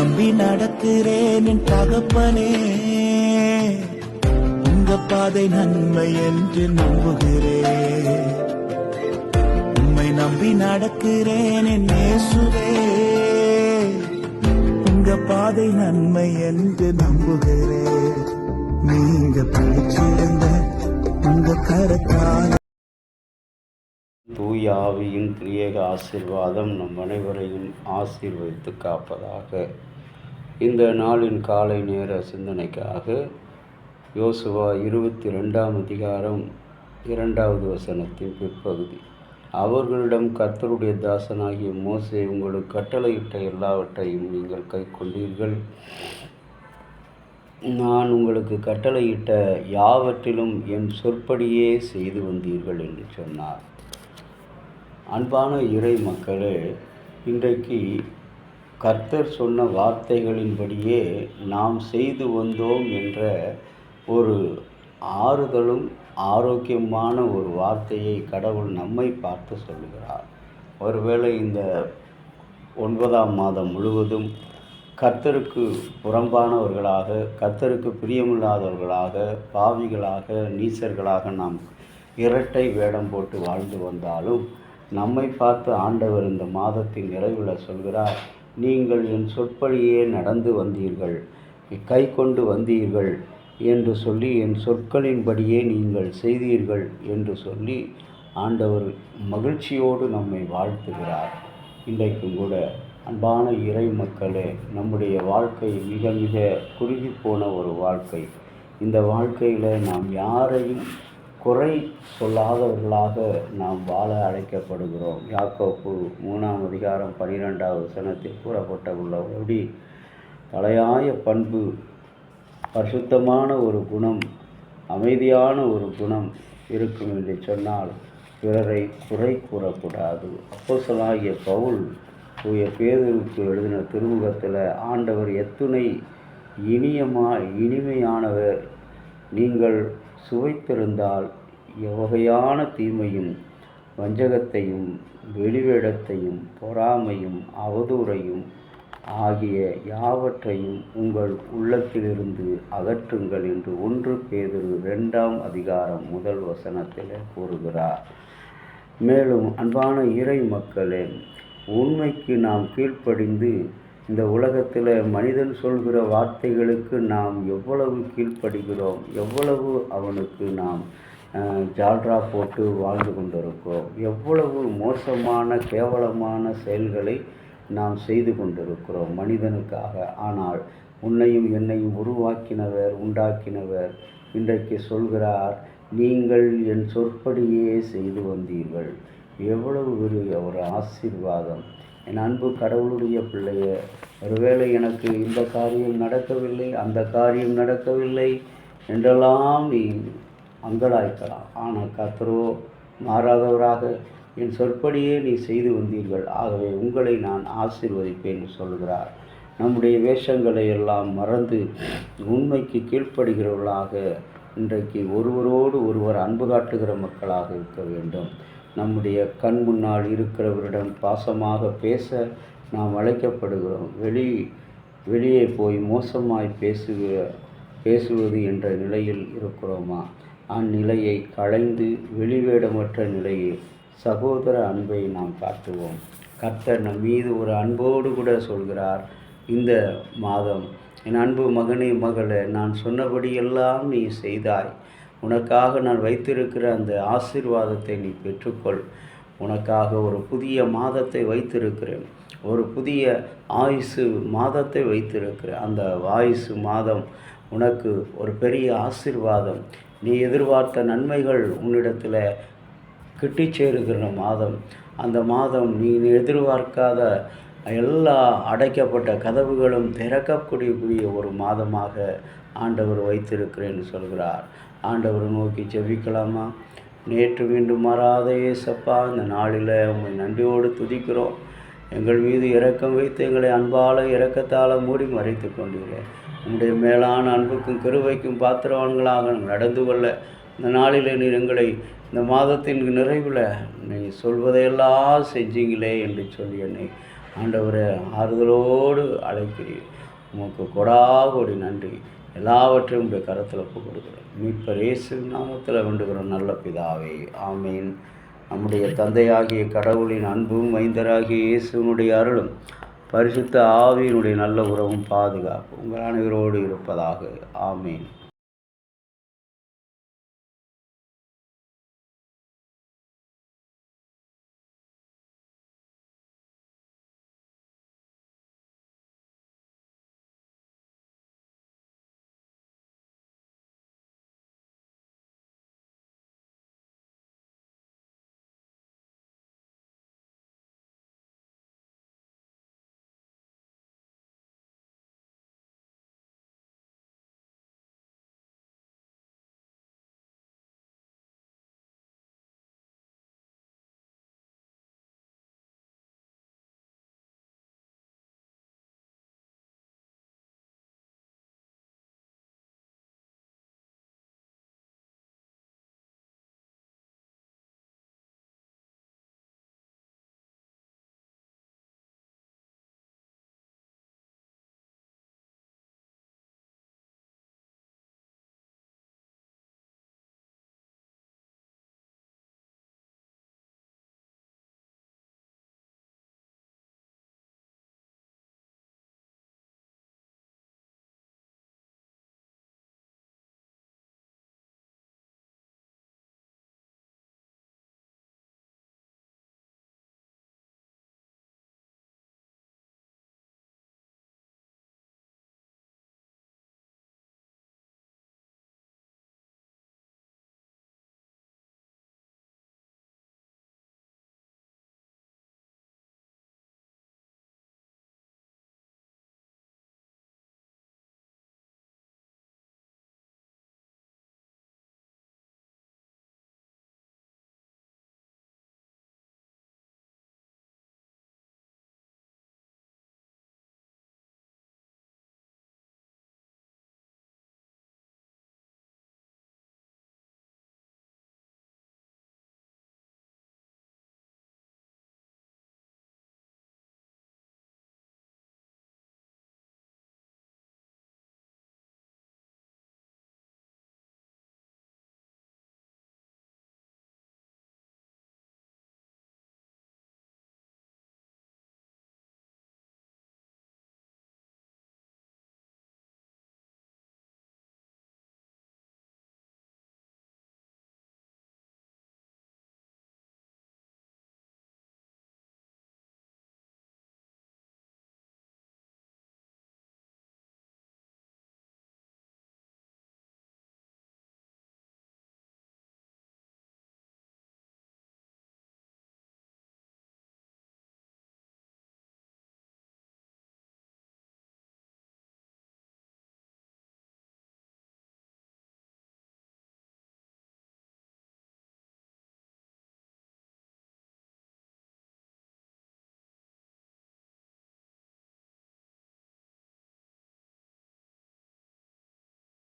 நம்பி நடக்கிறேன் என் தகப்பனே. உங்க பாதை நன்மை என்று நம்புகிறேன். உம்மை நம்பி நடக்கிறேன் என் இயேசுவே. உங்க பாதை நன்மை என்று நம்புகிறேன். நீங்க பிடிச்சிருந்த உங்க கரத்தால் தூய ஆவியின் திரியேக ஆசீர்வாதம் நம் அனைவரையும் ஆசீர்வதித்து காப்பதாக. இந்த நாளின் காலை நேர சிந்தனைக்காக யோசுவா 22ஆம் அதிகாரம் 2வது வசனத்தின் பிற்பகுதி. அவர்களிடம் கர்த்தருடைய தாசனாகிய மோசே உங்களுக்கு கட்டளையிட்ட எல்லாவற்றையும் நீங்கள் கைக்கொண்டீர்கள். நான் உங்களுக்கு கட்டளையிட்ட யாவற்றிலும் என் சொற்படியே செய்து வந்தீர்கள் என்று சொன்னார். அன்பான இறை மக்களே, இன்றைக்கு கர்த்தர் சொன்ன வார்த்தைகளின்படியே நாம் செய்து வந்தோம் என்ற ஒரு ஆறுதலும் ஆரோக்கியமான ஒரு வார்த்தையை கடவுள் நம்மை பார்த்து சொல்லுகிறார். ஒருவேளை இந்த 9ஆம் மாதம் முழுவதும் கர்த்தருக்கு புறம்பானவர்களாக, கர்த்தருக்கு பிரியமில்லாதவர்களாக, பாவிகளாக, நீசர்களாக நாம் இரட்டை வேடம் போட்டு வாழ்ந்து வந்தாலும் நம்மை பார்த்து ஆண்டவர் இந்த மாதத்தின் நிறைவில் சொல்கிறார், நீங்கள் என் சொற்படியே நடந்து வந்தீர்கள், கை கொண்டு வந்தீர்கள் என்று சொல்லி, என் சொற்களின்படியே நீங்கள் செய்தீர்கள் என்று சொல்லி ஆண்டவர் மகிழ்ச்சியோடு நம்மை வாழ்த்துகிறார். இன்றைக்கும் கூட அன்பான இறை மக்களே, நம்முடைய வாழ்க்கை மிக மிக குறுகி போன ஒரு வாழ்க்கை. இந்த வாழ்க்கையில் நாம் யாரையும் குறை சொல்லாதவர்களாக நாம் வாழ அழைக்கப்படுகிறோம். யாக்கோப்பு 3ஆம் அதிகாரம் 12வது வசனத்தில் கூறப்பட்டுள்ளபடி தலையாய பண்பு, பரிசுத்தமான ஒரு குணம், அமைதியான ஒரு குணம் இருக்கும் என்று சொன்னால் பிறரை குறை கூறக்கூடாது. அப்போஸ்தலனாகிய பவுல் தூய பேதுருக்கு எழுதின திருமுகத்தில் ஆண்டவர் எத்துணை இனிமையானவர், நீங்கள் சுவைத்திருந்தால் எவ்வகையான தீமையும் வஞ்சகத்தையும் வெளிவேடத்தையும் பொறாமையும் அவதூறையும் ஆகிய யாவற்றையும் உங்கள் உள்ளத்திலிருந்து அகற்றுங்கள் என்று 1 பேதுரு 2ஆம் அதிகாரம் 1 வசனத்தில் கூறுகிறார். மேலும் அன்பான இறை மக்களே, உண்மைக்கு நாம் கீழ்ப்படிந்து இந்த உலகத்தில் மனிதன் சொல்கிற வார்த்தைகளுக்கு நாம் எவ்வளவு கீழ்ப்படுகிறோம், எவ்வளவு அவனுக்கு நாம் ஜால்ரா போட்டு வாழ்ந்து கொண்டிருக்கிறோம், எவ்வளவு மோசமான கேவலமான செயல்களை நாம் செய்து கொண்டிருக்கிறோம் மனிதனுக்காக. ஆனால் உன்னையும் என்னையும் உண்டாக்கினவர் இன்றைக்கு சொல்கிறார், நீங்கள் என் சொற்படியே செய்து வந்தீர்கள். எவ்வளவு பெரிய ஒரு ஆசீர்வாதம்! என் அன்பு கடவுளுடைய பிள்ளைய, ஒருவேளை எனக்கு இந்த காரியம் நடக்கவில்லை, அந்த காரியம் நடக்கவில்லை என்றெல்லாம் நீ அங்கலாய்க்கலாம். ஆனால் கர்த்தரோ மாறாதவராக என் சொற்படியே நீ செய்து வந்தீர்கள், ஆகவே உங்களை நான் ஆசீர்வதிப்பேன் என்று சொல்கிறார். நம்முடைய வேஷங்களை எல்லாம் மறந்து உண்மைக்கு கீழ்ப்படுகிறவர்களாக இன்றைக்கு ஒருவரோடு ஒருவர் அன்பு காட்டுகிற மக்களாக இருக்க வேண்டும். நம்முடைய கண் முன்னால் இருக்கிறவரிடம் பாசமாக பேச நாம் அழைக்கப்படுகிறோம். வெளியே போய் மோசமாய் பேசுவது என்ற நிலையில் இருக்கிறோமா? அந்நிலையை களைந்து வெளிவேடமற்ற நிலையில் சகோதர அன்பை நாம் காட்டுவோம். கர்த்தர் நம் மீது ஒரு அன்போடு கூட சொல்கிறார், இந்த மாதம் என் அன்பு மகனே மகளே, நான் சொன்னபடியெல்லாம் நீ செய்தாய், உனக்காக நான் வைத்திருக்கிற அந்த ஆசீர்வாதத்தை நீ பெற்றுக்கொள். உனக்காக ஒரு புதிய மாதத்தை வைத்திருக்கிறேன், ஒரு புதிய ஆயுசு மாதத்தை வைத்திருக்கிறேன். அந்த ஆயுசு மாதம் உனக்கு ஒரு பெரிய ஆசீர்வாதம். நீ எதிர்பார்த்த நன்மைகள் உன்னிடத்தில் கிட்டி சேருகிற மாதம். அந்த மாதம் நீ எதிர்பார்க்காத எல்லா அடைக்கப்பட்ட கதவுகளும் திறக்கக்கூடிய ஒரு மாதமாக ஆண்டவர் வைத்திருக்கிறேன்னு சொல்கிறார். ஆண்டவர் நோக்கி ஜெபிக்கலாமா? நேற்று மீண்டும் மாறாத இயேசப்பா, இந்த நாளில் உங்களை நன்றியோடு துதிக்கிறோம். எங்கள் மீது இரக்கம் வைத்து எங்களை அன்பால் இரக்கத்தால் மூடி மறைத்து கொண்டீர்கள். உங்களுடைய மேலான அன்புக்கும் கிருபைக்கும் பாத்திரவான்களாக நடந்து கொள்ள இந்த நாளில் நீர் எங்களை இந்த மாதத்தின் நிறைவில் நீ சொல்வதையெல்லாம் செஞ்சீங்களே என்று சொல்லி என்னை ஆண்டவரே ஆறுதலோடு அழைக்கிறீர். உமக்கு கொடாகொடி நன்றி. எல்லாவற்றையும் உடைய கரத்தில் ஒப்புக் கொடுக்கிறோம். மீட்பர் இயேசு நாமத்தில் வேண்டுகிறோம் நல்ல பிதாவே, ஆமீன். நம்முடைய தந்தையாகிய கடவுளின் அன்பும் மைந்தராகிய இயேசுனுடைய அருளும் பரிசுத்த ஆவியினுடைய நல்ல உறவும் பாதுகாப்பு உங்கள் அனைவரோடு இருப்பதாக. ஆமீன்.